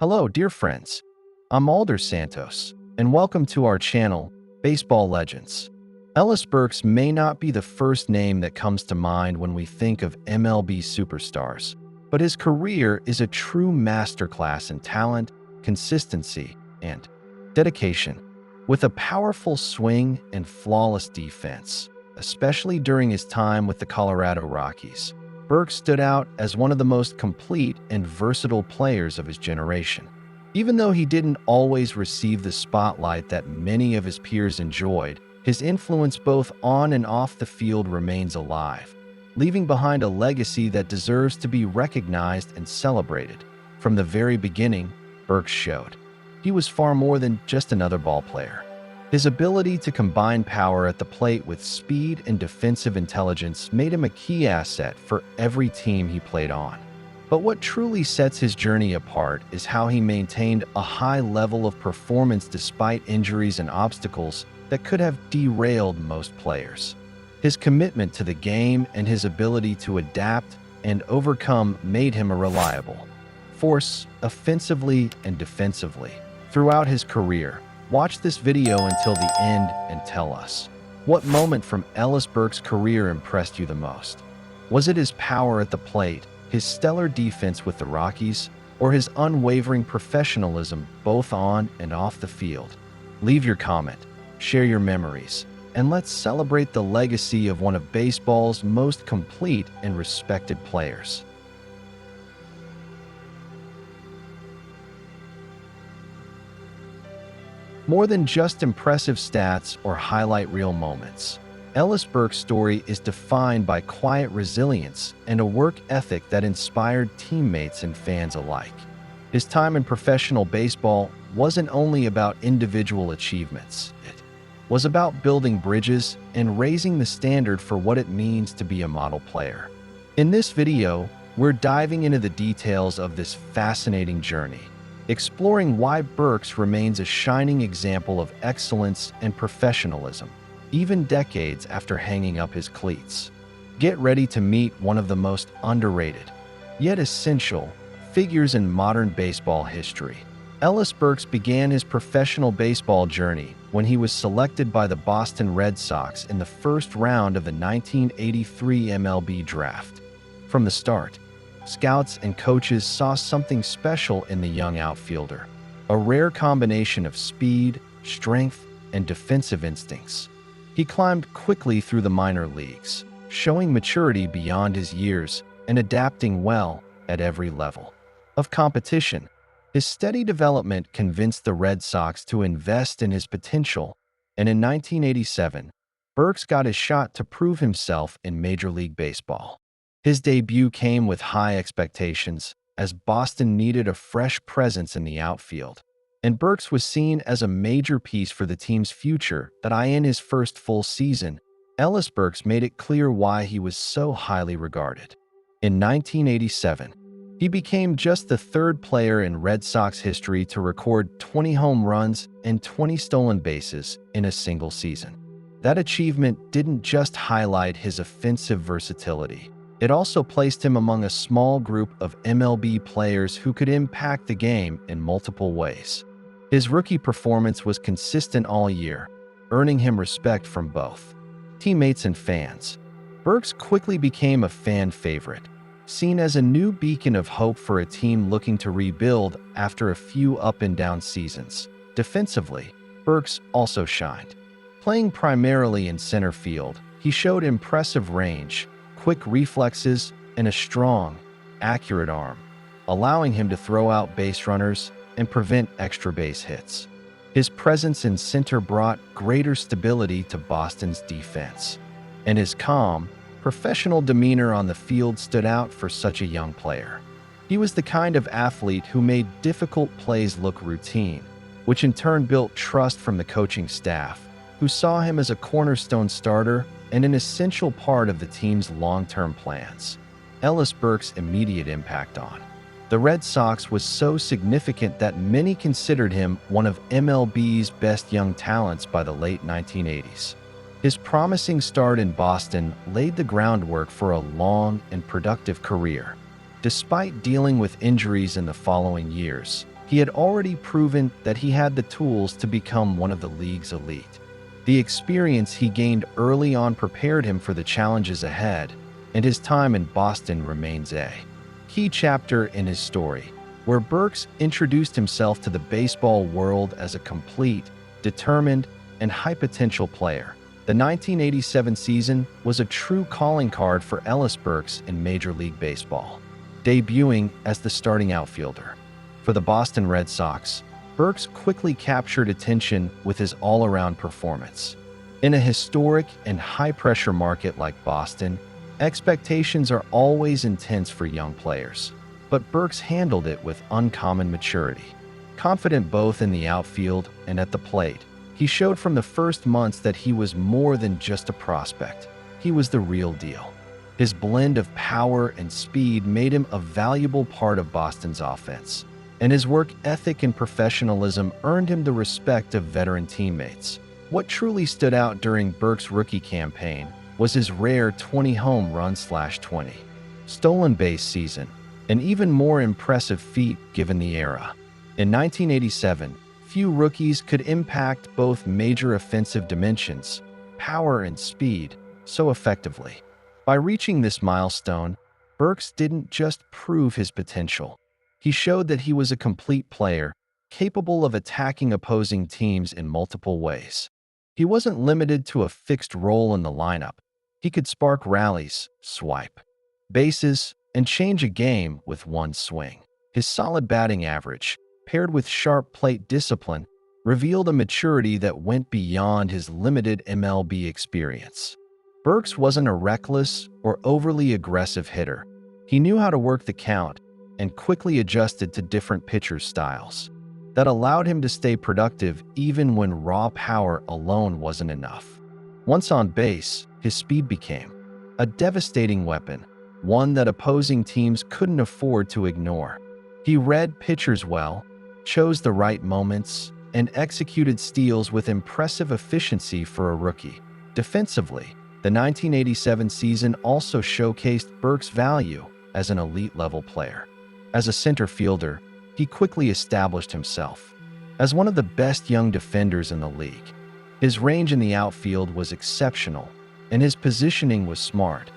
Hello, dear friends. I'm Alder Santos, and welcome to our channel, Baseball Legends. Ellis Burks may not be the first name that comes to mind when we think of MLB superstars, but his career is a true masterclass in talent, consistency, and dedication. With a powerful swing and flawless defense, especially during his time with the Colorado Rockies, Burks stood out as one of the most complete and versatile players of his generation. Even though he didn't always receive the spotlight that many of his peers enjoyed, his influence both on and off the field remains alive, leaving behind a legacy that deserves to be recognized and celebrated. From the very beginning, Burks showed he was far more than just another ball player. His ability to combine power at the plate with speed and defensive intelligence made him a key asset for every team he played on. But what truly sets his journey apart is how he maintained a high level of performance despite injuries and obstacles that could have derailed most players. His commitment to the game and his ability to adapt and overcome made him a reliable force offensively and defensively. Throughout his career, watch this video until the end and tell us, what moment from Ellis Burks' career impressed you the most? Was it his power at the plate, his stellar defense with the Rockies, or his unwavering professionalism both on and off the field? Leave your comment, share your memories, and let's celebrate the legacy of one of baseball's most complete and respected players. More than just impressive stats or highlight reel moments, Ellis Burks' story is defined by quiet resilience and a work ethic that inspired teammates and fans alike. His time in professional baseball wasn't only about individual achievements. It was about building bridges and raising the standard for what it means to be a model player. In this video, we're diving into the details of this fascinating journey, exploring why Burks remains a shining example of excellence and professionalism, even decades after hanging up his cleats. Get ready to meet one of the most underrated, yet essential, figures in modern baseball history. Ellis Burks began his professional baseball journey when he was selected by the Boston Red Sox in the first round of the 1983 MLB draft. From the start, scouts and coaches saw something special in the young outfielder, a rare combination of speed, strength, and defensive instincts. He climbed quickly through the minor leagues, showing maturity beyond his years and adapting well at every level of competition. His steady development convinced the Red Sox to invest in his potential, and in 1987, Burks got his shot to prove himself in Major League Baseball. His debut came with high expectations, as Boston needed a fresh presence in the outfield, and Burks was seen as a major piece for the team's future. In his first full season, Ellis Burks made it clear why he was so highly regarded. In 1987, he became just the third player in Red Sox history to record 20 home runs and 20 stolen bases in a single season. That achievement didn't just highlight his offensive versatility. It also placed him among a small group of MLB players who could impact the game in multiple ways. His rookie performance was consistent all year, earning him respect from both teammates and fans. Burks quickly became a fan favorite, seen as a new beacon of hope for a team looking to rebuild after a few up-and-down seasons. Defensively, Burks also shined. Playing primarily in center field, he showed impressive range, quick reflexes, and a strong, accurate arm, allowing him to throw out base runners and prevent extra base hits. His presence in center brought greater stability to Boston's defense, and his calm, professional demeanor on the field stood out for such a young player. He was the kind of athlete who made difficult plays look routine, which in turn built trust from the coaching staff, who saw him as a cornerstone starter and an essential part of the team's long-term plans. Ellis Burks' immediate impact on the Red Sox was so significant that many considered him one of MLB's best young talents by the late 1980s. His promising start in Boston laid the groundwork for a long and productive career. Despite dealing with injuries in the following years, He had already proven that he had the tools to become one of the league's elite. The experience he gained early on prepared him for the challenges ahead, and his time in Boston remains a key chapter in his story, where Burks introduced himself to the baseball world as a complete, determined, and high-potential player. The 1987 season was a true calling card for Ellis Burks in Major League Baseball, debuting as the starting outfielder. For the Boston Red Sox, Burks quickly captured attention with his all-around performance. In a historic and high-pressure market like Boston, expectations are always intense for young players, but Burks handled it with uncommon maturity. Confident both in the outfield and at the plate, he showed from the first months that he was more than just a prospect. He was the real deal. His blend of power and speed made him a valuable part of Boston's offense, and his work ethic and professionalism earned him the respect of veteran teammates. What truly stood out during Burks' rookie campaign was his rare 20-home run/20 stolen base season, an even more impressive feat given the era. In 1987, few rookies could impact both major offensive dimensions, power and speed, so effectively. By reaching this milestone, Burks didn't just prove his potential. He showed that he was a complete player, capable of attacking opposing teams in multiple ways. He wasn't limited to a fixed role in the lineup. He could spark rallies, swipe bases, and change a game with one swing. His solid batting average, paired with sharp plate discipline, revealed a maturity that went beyond his limited MLB experience. Burks wasn't a reckless or overly aggressive hitter. He knew how to work the count and quickly adjusted to different pitchers' styles. That allowed him to stay productive even when raw power alone wasn't enough. Once on base, his speed became a devastating weapon, one that opposing teams couldn't afford to ignore. He read pitchers well, chose the right moments, and executed steals with impressive efficiency for a rookie. Defensively, the 1987 season also showcased Burks' value as an elite-level player. As a center fielder, he quickly established himself as one of the best young defenders in the league. His range in the outfield was exceptional, and his positioning was smart,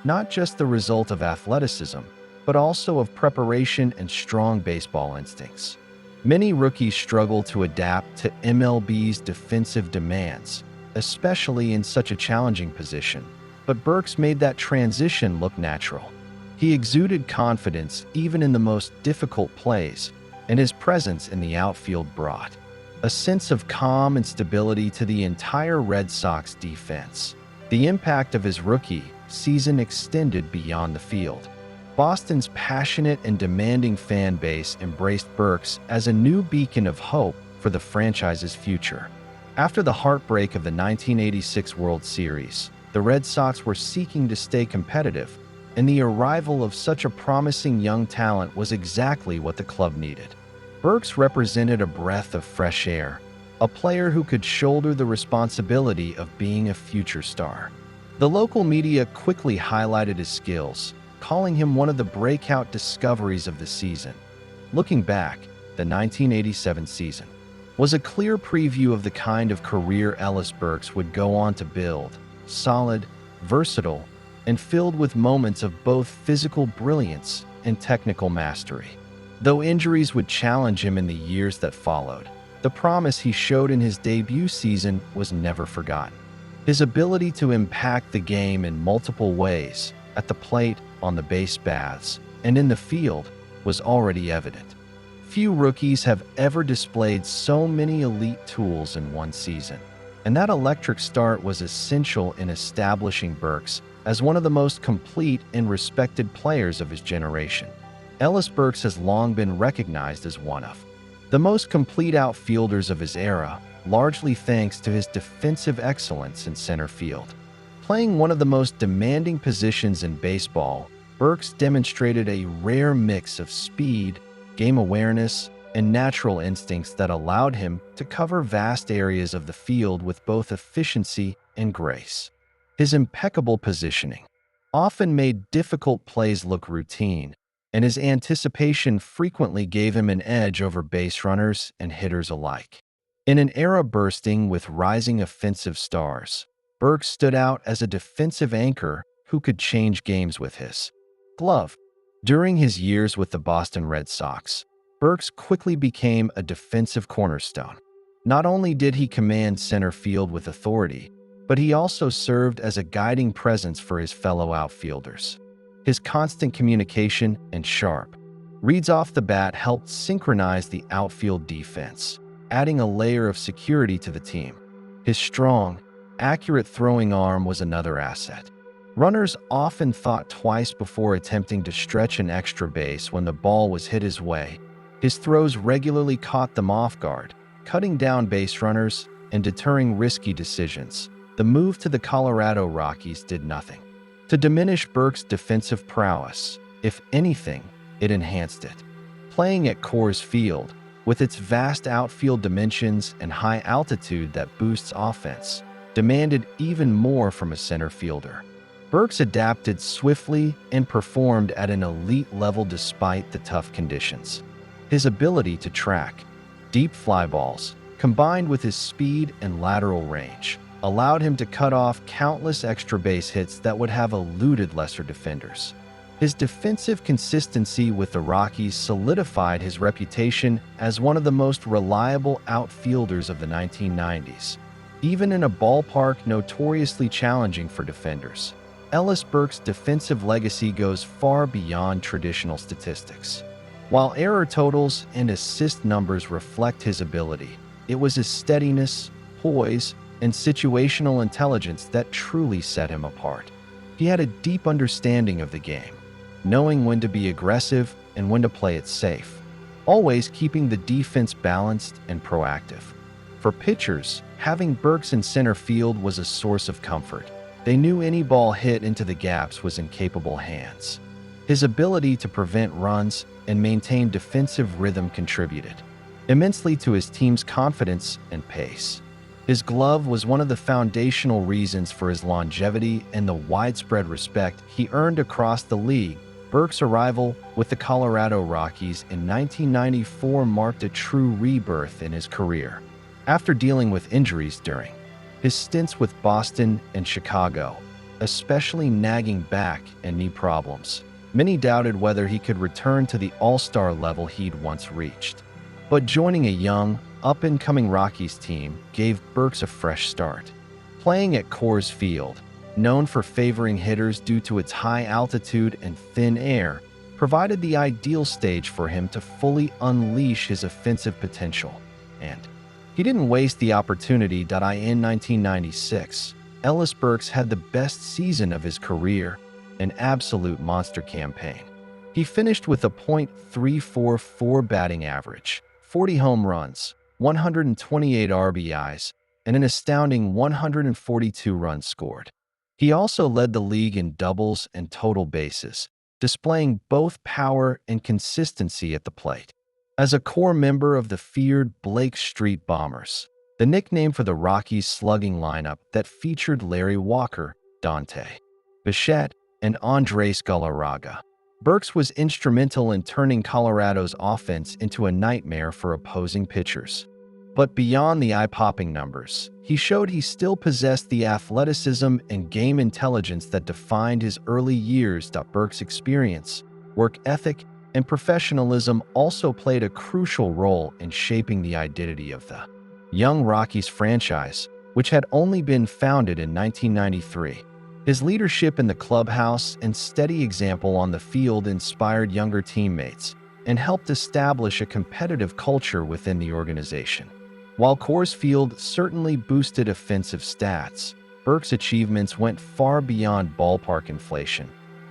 not just the result of athleticism, but also of preparation and strong baseball instincts. Many rookies struggle to adapt to MLB's defensive demands, especially in such a challenging position, but Burks made that transition look natural. He exuded confidence even in the most difficult plays, and his presence in the outfield brought a sense of calm and stability to the entire Red Sox defense. The impact of his rookie season extended beyond the field. Boston's passionate and demanding fan base embraced Burks as a new beacon of hope for the franchise's future. After the heartbreak of the 1986 World Series, the Red Sox were seeking to stay competitive, and the arrival of such a promising young talent was exactly what the club needed. Burks represented a breath of fresh air, a player who could shoulder the responsibility of being a future star. The local media quickly highlighted his skills, calling him one of the breakout discoveries of the season. Looking back, the 1987 season was a clear preview of the kind of career Ellis Burks would go on to build: solid, versatile, and filled with moments of both physical brilliance and technical mastery. Though injuries would challenge him in the years that followed, the promise he showed in his debut season was never forgotten. His ability to impact the game in multiple ways, at the plate, on the base paths, and in the field, was already evident. Few rookies have ever displayed so many elite tools in one season, and that electric start was essential in establishing Burks as one of the most complete and respected players of his generation. Ellis Burks has long been recognized as one of the most complete outfielders of his era, largely thanks to his defensive excellence in center field. Playing one of the most demanding positions in baseball, Burks demonstrated a rare mix of speed, game awareness, and natural instincts that allowed him to cover vast areas of the field with both efficiency and grace. His impeccable positioning often made difficult plays look routine, and his anticipation frequently gave him an edge over base runners and hitters alike. In an era bursting with rising offensive stars, Burks stood out as a defensive anchor who could change games with his glove. During his years with the Boston Red Sox, Burks quickly became a defensive cornerstone. Not only did he command center field with authority, but he also served as a guiding presence for his fellow outfielders. His constant communication and sharp reads off the bat helped synchronize the outfield defense, adding a layer of security to the team. His strong, accurate throwing arm was another asset. Runners often thought twice before attempting to stretch an extra base when the ball was hit his way. His throws regularly caught them off guard, cutting down base runners and deterring risky decisions. The move to the Colorado Rockies did nothing to diminish Burks' defensive prowess. If anything, it enhanced it. Playing at Coors Field, with its vast outfield dimensions and high altitude that boosts offense, demanded even more from a center fielder. Burks adapted swiftly and performed at an elite level despite the tough conditions. His ability to track deep fly balls, combined with his speed and lateral range, allowed him to cut off countless extra base hits that would have eluded lesser defenders. His defensive consistency with the Rockies solidified his reputation as one of the most reliable outfielders of the 1990s, even in a ballpark notoriously challenging for defenders. Ellis Burks' defensive legacy goes far beyond traditional statistics. While error totals and assist numbers reflect his ability, it was his steadiness, poise, and situational intelligence that truly set him apart. He had a deep understanding of the game, knowing when to be aggressive and when to play it safe, always keeping the defense balanced and proactive. For pitchers, having Burks in center field was a source of comfort. They knew any ball hit into the gaps was in capable hands. His ability to prevent runs and maintain defensive rhythm contributed immensely to his team's confidence and pace. His glove was one of the foundational reasons for his longevity and the widespread respect he earned across the league. Burks' arrival with the Colorado Rockies in 1994 marked a true rebirth in his career. After dealing with injuries during his stints with Boston and Chicago, especially nagging back and knee problems, many doubted whether he could return to the all-star level he'd once reached. But joining a young, up-and-coming Rockies team gave Burks a fresh start. Playing at Coors Field, known for favoring hitters due to its high altitude and thin air, provided the ideal stage for him to fully unleash his offensive potential. And he didn't waste the opportunity. In 1996, Ellis Burks had the best season of his career, an absolute monster campaign. He finished with a .344 batting average, 40 home runs, 128 RBIs, and an astounding 142 runs scored. He also led the league in doubles and total bases, displaying both power and consistency at the plate. As a core member of the feared Blake Street Bombers, the nickname for the Rockies' slugging lineup that featured Larry Walker, Dante Bichette, and Andres Galarraga, Burks was instrumental in turning Colorado's offense into a nightmare for opposing pitchers. But beyond the eye-popping numbers, he showed he still possessed the athleticism and game intelligence that defined his early years. Burks' experience, work ethic, and professionalism also played a crucial role in shaping the identity of the young Rockies franchise, which had only been founded in 1993. His leadership in the clubhouse and steady example on the field inspired younger teammates and helped establish a competitive culture within the organization. While Coors Field certainly boosted offensive stats, Burks' achievements went far beyond ballpark inflation.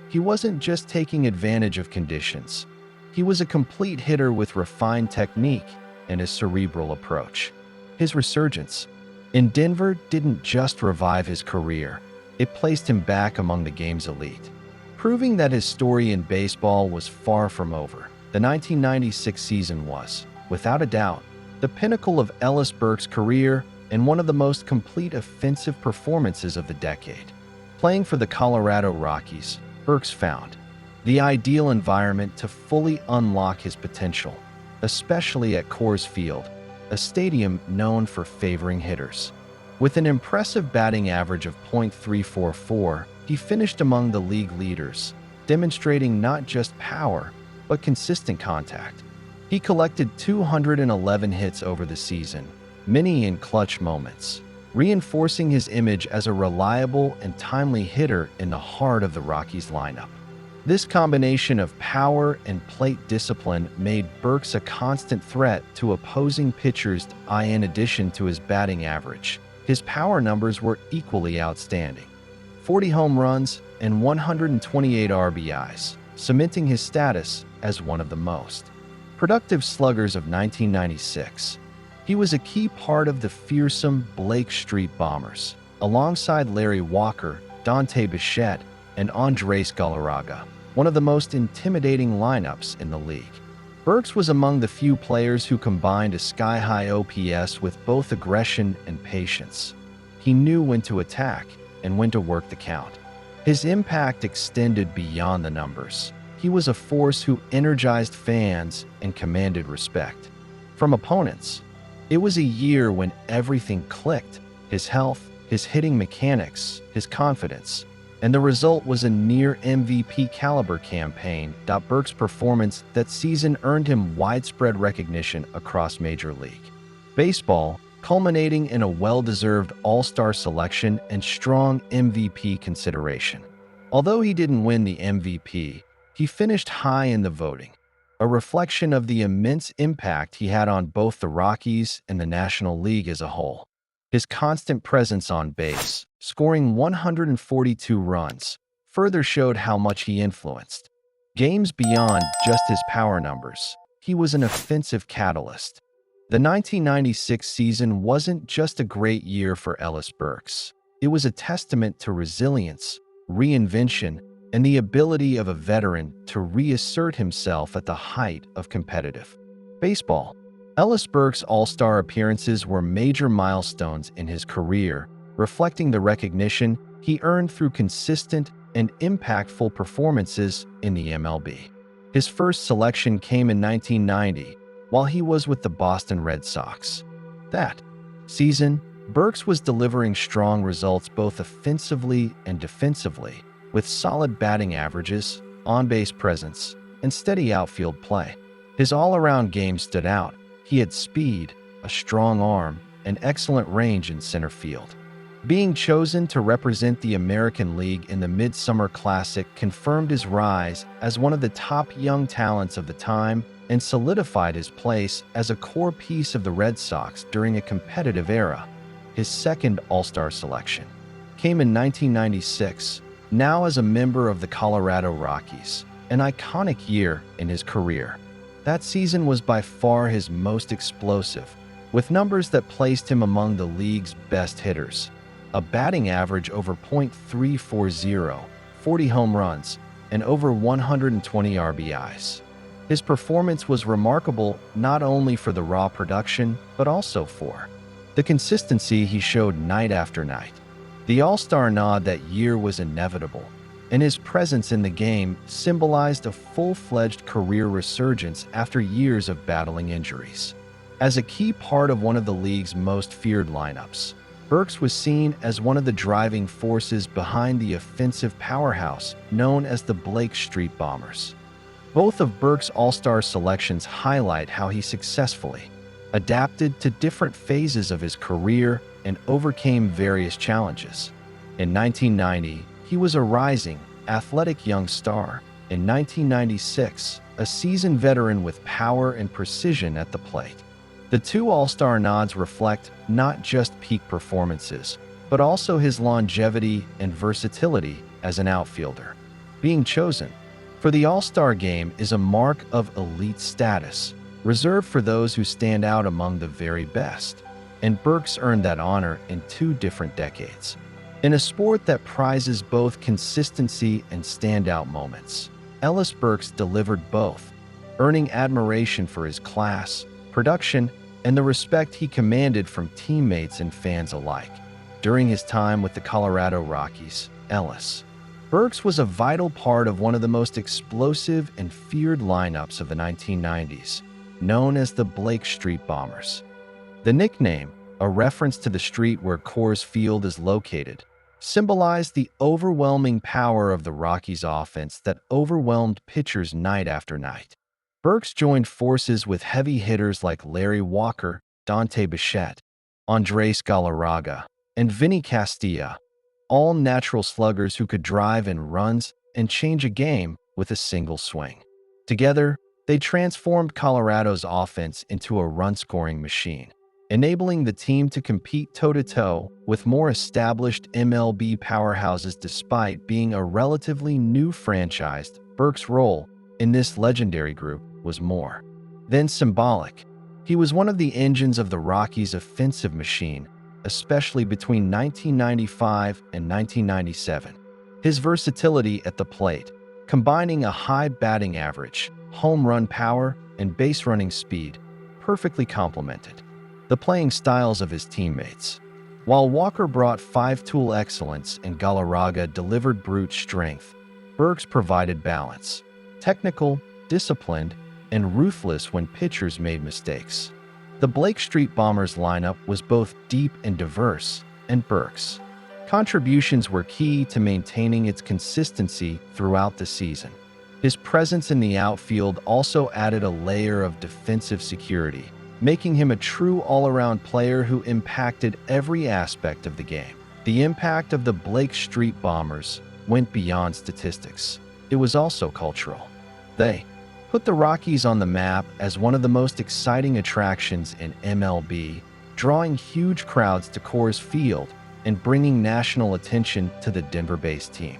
He wasn't just taking advantage of conditions. He was a complete hitter with refined technique and a cerebral approach. His resurgence in Denver didn't just revive his career, it placed him back among the game's elite, proving that his story in baseball was far from over. The 1996 season was, without a doubt, the pinnacle of Ellis Burks' career and one of the most complete offensive performances of the decade. Playing for the Colorado Rockies, Burks found the ideal environment to fully unlock his potential, especially at Coors Field, a stadium known for favoring hitters. With an impressive batting average of .344, he finished among the league leaders, demonstrating not just power, but consistent contact. He collected 211 hits over the season, many in clutch moments, reinforcing his image as a reliable and timely hitter in the heart of the Rockies lineup. This combination of power and plate discipline made Burks a constant threat to opposing pitchers. In addition to his batting average, his power numbers were equally outstanding: 40 home runs and 128 RBIs, cementing his status as one of the most productive sluggers of 1996. He was a key part of the fearsome Blake Street Bombers, alongside Larry Walker, Dante Bichette, and Andres Galarraga, one of the most intimidating lineups in the league. Burks was among the few players who combined a sky-high OPS with both aggression and patience. He knew when to attack and when to work the count. His impact extended beyond the numbers. He was a force who energized fans and commanded respect from opponents. It was a year when everything clicked: his health, his hitting mechanics, his confidence, and the result was a near MVP caliber campaign. Burks' performance that season earned him widespread recognition across Major League Baseball, culminating in a well-deserved All-Star selection and strong MVP consideration. Although he didn't win the MVP, he finished high in the voting, a reflection of the immense impact he had on both the Rockies and the National League as a whole. His constant presence on base, scoring 142 runs, further showed how much he influenced games beyond just his power numbers. He was an offensive catalyst. The 1996 season wasn't just a great year for Ellis Burks. It was a testament to resilience, reinvention, and the ability of a veteran to reassert himself at the height of competitive baseball. Ellis Burks' All-Star appearances were major milestones in his career, reflecting the recognition he earned through consistent and impactful performances in the MLB. His first selection came in 1990, while he was with the Boston Red Sox. That season, Burks was delivering strong results both offensively and defensively, with solid batting averages, on-base presence, and steady outfield play. His all-around game stood out. He had speed, a strong arm, and excellent range in center field. Being chosen to represent the American League in the Midsummer Classic confirmed his rise as one of the top young talents of the time and solidified his place as a core piece of the Red Sox during a competitive era. His second All-Star selection came in 1996, now as a member of the Colorado Rockies, an iconic year in his career. That season was by far his most explosive, with numbers that placed him among the league's best hitters: a batting average over .340, 40 home runs, and over 120 RBIs. His performance was remarkable not only for the raw production, but also for the consistency he showed night after night. The All-Star nod that year was inevitable, and his presence in the game symbolized a full-fledged career resurgence after years of battling injuries. As a key part of one of the league's most feared lineups, Burks was seen as one of the driving forces behind the offensive powerhouse known as the Blake Street Bombers. Both of Burks' All-Star selections highlight how he successfully adapted to different phases of his career and overcame various challenges. In 1990, he was a rising, athletic young star. In 1996, a seasoned veteran with power and precision at the plate. The two All-Star nods reflect not just peak performances, but also his longevity and versatility as an outfielder. Being chosen for the All-Star game is a mark of elite status, reserved for those who stand out among the very best, and Burks earned that honor in 2 different decades. In a sport that prizes both consistency and standout moments, Ellis Burks delivered both, earning admiration for his class, production, and the respect he commanded from teammates and fans alike. During his time with the Colorado Rockies, Ellis Burks was a vital part of one of the most explosive and feared lineups of the 1990s, known as the Blake Street Bombers. The nickname, a reference to the street where Coors Field is located, symbolized the overwhelming power of the Rockies offense that overwhelmed pitchers night after night. Burks joined forces with heavy hitters like Larry Walker, Dante Bichette, Andres Galarraga, and Vinny Castilla, all natural sluggers who could drive in runs and change a game with a single swing. Together, they transformed Colorado's offense into a run-scoring machine, enabling the team to compete toe-to-toe with more established MLB powerhouses despite being a relatively new franchise. Burks' role in this legendary group was more than symbolic. He was one of the engines of the Rockies' offensive machine, especially between 1995 and 1997. His versatility at the plate, combining a high batting average, home run power, and base running speed, perfectly complemented the playing styles of his teammates. While Walker brought five-tool excellence and Galarraga delivered brute strength, Burks provided balance, technical, disciplined, and ruthless when pitchers made mistakes. The Blake Street Bombers lineup was both deep and diverse, and Burks' contributions were key to maintaining its consistency throughout the season. His presence in the outfield also added a layer of defensive security, making him a true all-around player who impacted every aspect of the game. The impact of the Blake Street Bombers went beyond statistics. It was also cultural. They put the Rockies on the map as one of the most exciting attractions in MLB, drawing huge crowds to Coors Field and bringing national attention to the Denver-based team.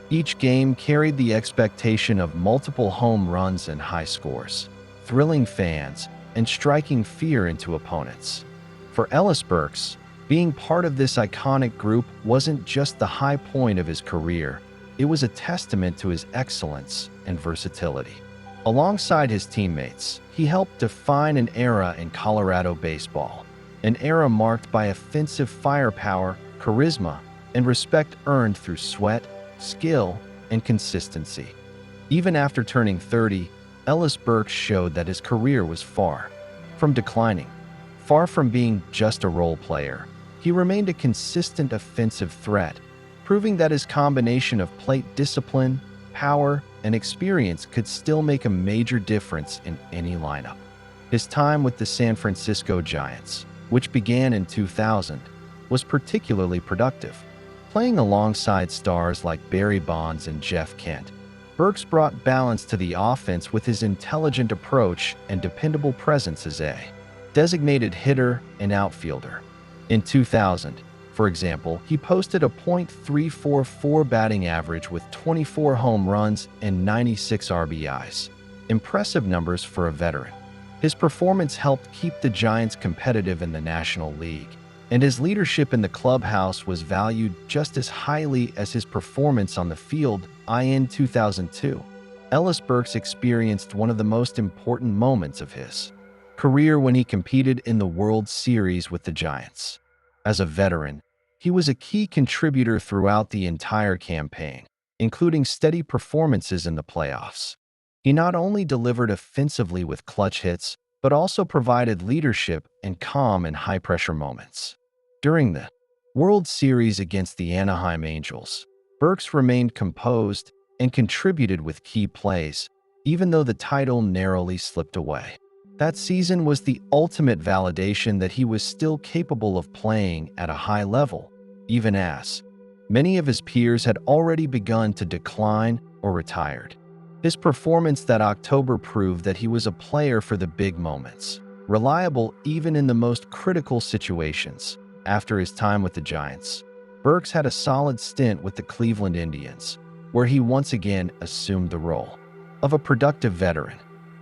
Each game carried the expectation of multiple home runs and high scores, thrilling fans and striking fear into opponents. For Ellis Burks, being part of this iconic group wasn't just the high point of his career, it was a testament to his excellence and versatility. Alongside his teammates, he helped define an era in Colorado baseball, an era marked by offensive firepower, charisma, and respect earned through sweat, skill, and consistency. Even after turning 30, Ellis Burks showed that his career was far from declining. Far from being just a role player, he remained a consistent offensive threat, proving that his combination of plate discipline, power, and experience could still make a major difference in any lineup. His time with the San Francisco Giants, which began in 2000, was particularly productive. Playing alongside stars like Barry Bonds and Jeff Kent, Burks brought balance to the offense with his intelligent approach and dependable presence as a designated hitter and outfielder. In 2000, for example, he posted a .344 batting average with 24 home runs and 96 RBIs. Impressive numbers for a veteran. His performance helped keep the Giants competitive in the National League, and his leadership in the clubhouse was valued just as highly as his performance on the field. In 2002, Ellis Burks experienced one of the most important moments of his career when he competed in the World Series with the Giants. As a veteran, he was a key contributor throughout the entire campaign, including steady performances in the playoffs. He not only delivered offensively with clutch hits, but also provided leadership and calm in high-pressure moments. During the World Series against the Anaheim Angels, Burks remained composed and contributed with key plays, even though the title narrowly slipped away. That season was the ultimate validation that he was still capable of playing at a high level, even as many of his peers had already begun to decline or retired. His performance that October proved that he was a player for the big moments, reliable even in the most critical situations. After his time with the Giants, Burks had a solid stint with the Cleveland Indians, where he once again assumed the role of a productive veteran.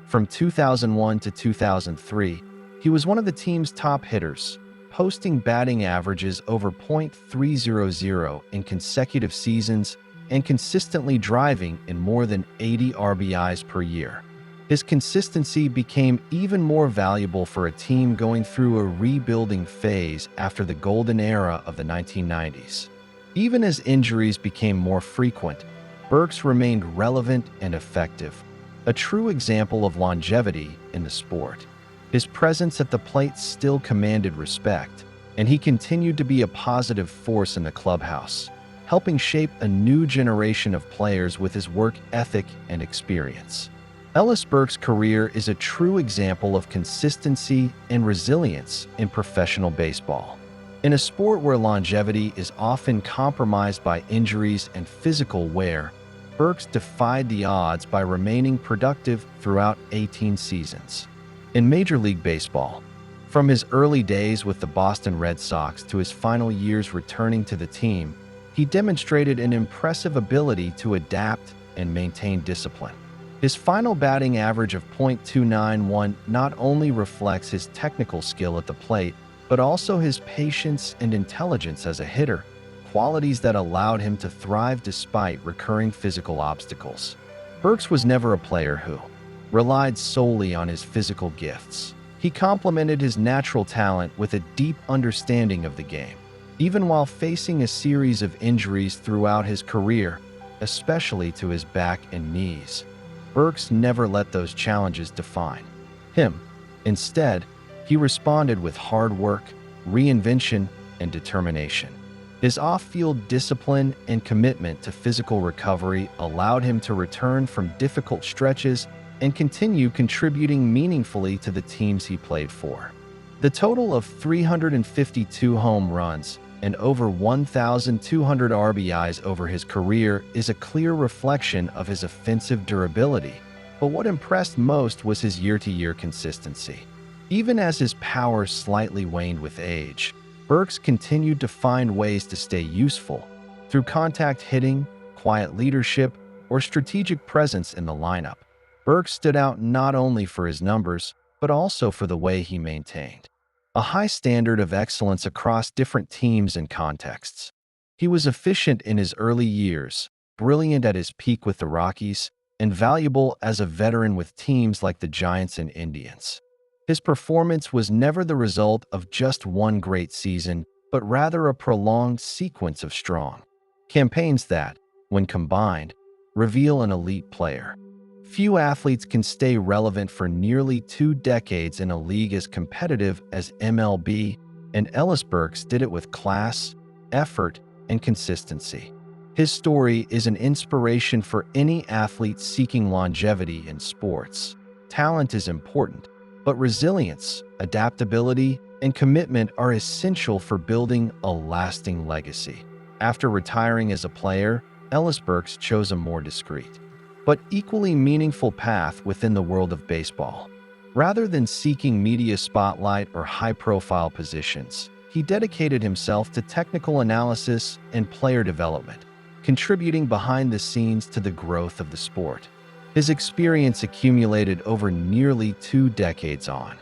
From 2001 to 2003, he was one of the team's top hitters, posting batting averages over .300 in consecutive seasons and consistently driving in more than 80 RBIs per year. His consistency became even more valuable for a team going through a rebuilding phase after the golden era of the 1990s. Even as injuries became more frequent, Burks remained relevant and effective, a true example of longevity in the sport. His presence at the plate still commanded respect, and he continued to be a positive force in the clubhouse, helping shape a new generation of players with his work ethic and experience. Ellis Burks' career is a true example of consistency and resilience in professional baseball. In a sport where longevity is often compromised by injuries and physical wear, Burks defied the odds by remaining productive throughout 18 seasons. In Major League Baseball, from his early days with the Boston Red Sox to his final years returning to the team, he demonstrated an impressive ability to adapt and maintain discipline. His final batting average of .291 not only reflects his technical skill at the plate, but also his patience and intelligence as a hitter, qualities that allowed him to thrive despite recurring physical obstacles. Burks was never a player who relied solely on his physical gifts. He complemented his natural talent with a deep understanding of the game. Even while facing a series of injuries throughout his career, especially to his back and knees, Burks never let those challenges define him. Instead, he responded with hard work, reinvention, and determination. His off-field discipline and commitment to physical recovery allowed him to return from difficult stretches and continue contributing meaningfully to the teams he played for. The total of 352 home runs and over 1,200 RBIs over his career is a clear reflection of his offensive durability, but what impressed most was his year-to-year consistency. Even as his power slightly waned with age, Burks continued to find ways to stay useful through contact hitting, quiet leadership, or strategic presence in the lineup. Burks stood out not only for his numbers, but also for the way he maintained a high standard of excellence across different teams and contexts. He was efficient in his early years, brilliant at his peak with the Rockies, and valuable as a veteran with teams like the Giants and Indians. His performance was never the result of just one great season, but rather a prolonged sequence of strong campaigns that, when combined, reveal an elite player. Few athletes can stay relevant for nearly 2 decades in a league as competitive as MLB, and Ellis Burks did it with class, effort, and consistency. His story is an inspiration for any athlete seeking longevity in sports. Talent is important, but resilience, adaptability, and commitment are essential for building a lasting legacy. After retiring as a player, Ellis Burks chose a more discreet, but equally meaningful path within the world of baseball. Rather than seeking media spotlight or high-profile positions, he dedicated himself to technical analysis and player development, contributing behind the scenes to the growth of the sport. His experience accumulated over nearly 2 decades on.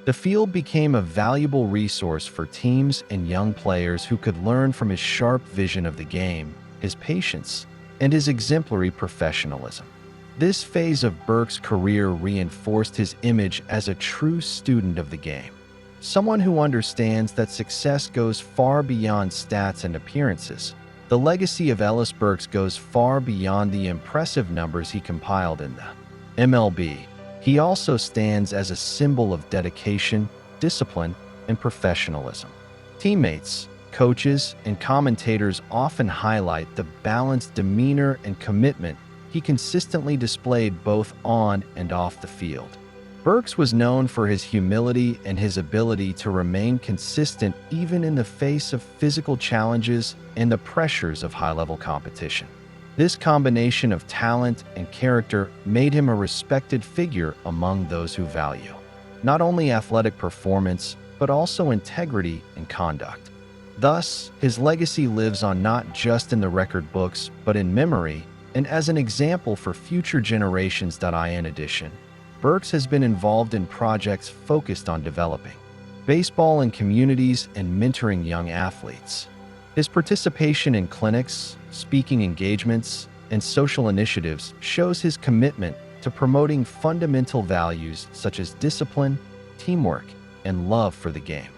The field became a valuable resource for teams and young players who could learn from his sharp vision of the game, his patience, and his exemplary professionalism. This phase of Burks' career reinforced his image as a true student of the game, someone who understands that success goes far beyond stats and appearances. The legacy of Ellis Burks goes far beyond the impressive numbers he compiled in the MLB. He also stands as a symbol of dedication, discipline, and professionalism. Teammates, coaches, and commentators often highlight the balanced demeanor and commitment he consistently displayed both on and off the field. Burks was known for his humility and his ability to remain consistent even in the face of physical challenges and the pressures of high-level competition. This combination of talent and character made him a respected figure among those who value not only athletic performance, but also integrity and conduct. Thus, his legacy lives on not just in the record books, but in memory and as an example for future generations. In addition, Burks has been involved in projects focused on developing baseball in communities and mentoring young athletes. His participation in clinics, speaking engagements, and social initiatives shows his commitment to promoting fundamental values such as discipline, teamwork, and love for the game.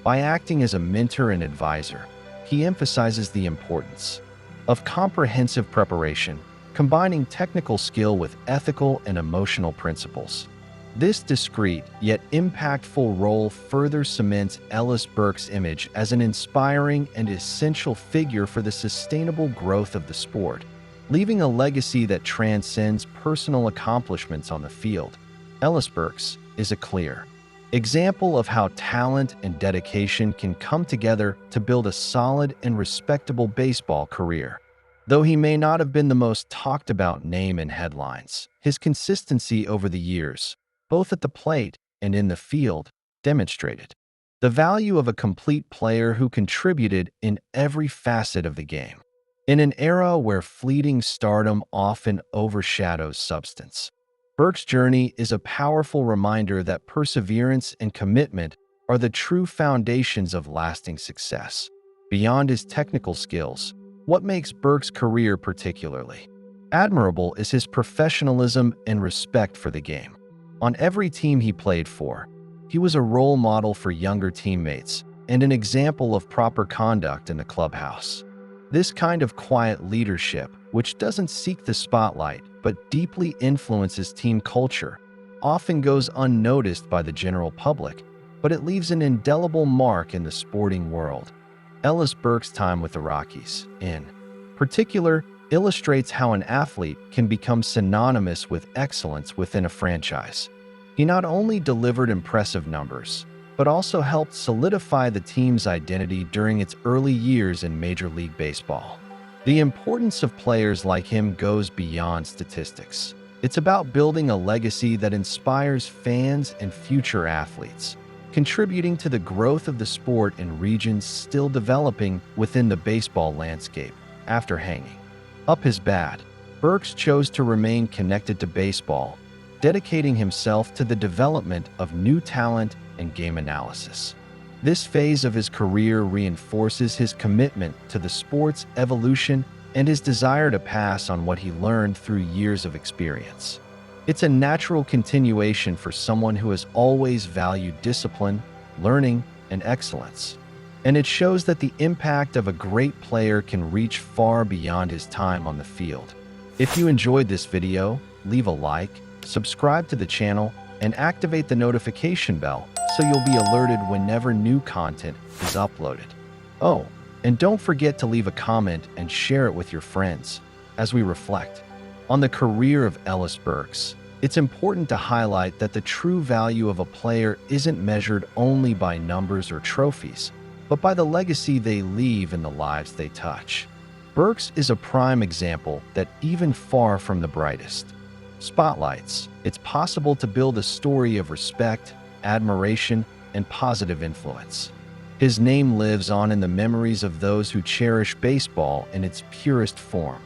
By acting as a mentor and advisor, he emphasizes the importance of comprehensive preparation, combining technical skill with ethical and emotional principles. This discreet yet impactful role further cements Ellis Burks' image as an inspiring and essential figure for the sustainable growth of the sport, leaving a legacy that transcends personal accomplishments on the field. Ellis Burks is a clear example of how talent and dedication can come together to build a solid and respectable baseball career. Though he may not have been the most talked about name in headlines, his consistency over the years, both at the plate and in the field, demonstrated the value of a complete player who contributed in every facet of the game. In an era where fleeting stardom often overshadows substance, Burks' journey is a powerful reminder that perseverance and commitment are the true foundations of lasting success. Beyond his technical skills, what makes Burks' career particularly admirable is his professionalism and respect for the game. On every team he played for, he was a role model for younger teammates and an example of proper conduct in the clubhouse. This kind of quiet leadership, which doesn't seek the spotlight but deeply influences team culture, often goes unnoticed by the general public, but it leaves an indelible mark in the sporting world. Ellis Burks' time with the Rockies, in particular, illustrates how an athlete can become synonymous with excellence within a franchise. He not only delivered impressive numbers, but also helped solidify the team's identity during its early years in Major League Baseball. The importance of players like him goes beyond statistics. It's about building a legacy that inspires fans and future athletes, contributing to the growth of the sport in regions still developing within the baseball landscape. After hanging up his bat, Burks chose to remain connected to baseball, dedicating himself to the development of new talent and game analysis. This phase of his career reinforces his commitment to the sport's evolution and his desire to pass on what he learned through years of experience. It's a natural continuation for someone who has always valued discipline, learning, and excellence. And it shows that the impact of a great player can reach far beyond his time on the field. If you enjoyed this video, leave a like, subscribe to the channel, and activate the notification bell so you'll be alerted whenever new content is uploaded. Oh, and don't forget to leave a comment and share it with your friends. As we reflect on the career of Ellis Burks, it's important to highlight that the true value of a player isn't measured only by numbers or trophies, but by the legacy they leave in the lives they touch. Burks is a prime example that even far from the brightest spotlights, it's possible to build a story of respect, admiration, and positive influence. His name lives on in the memories of those who cherish baseball in its purest form.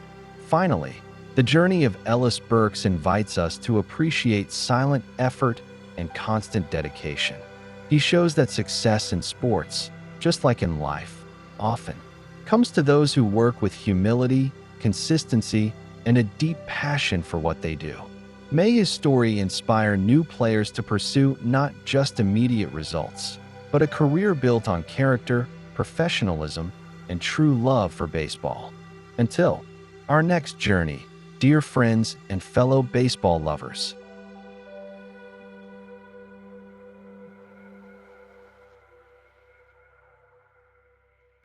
Finally, the journey of Ellis Burks invites us to appreciate silent effort and constant dedication. He shows that success in sports, just like in life, often comes to those who work with humility, consistency, and a deep passion for what they do. May his story inspire new players to pursue not just immediate results, but a career built on character, professionalism, and true love for baseball. Until our next journey, dear friends and fellow baseball lovers.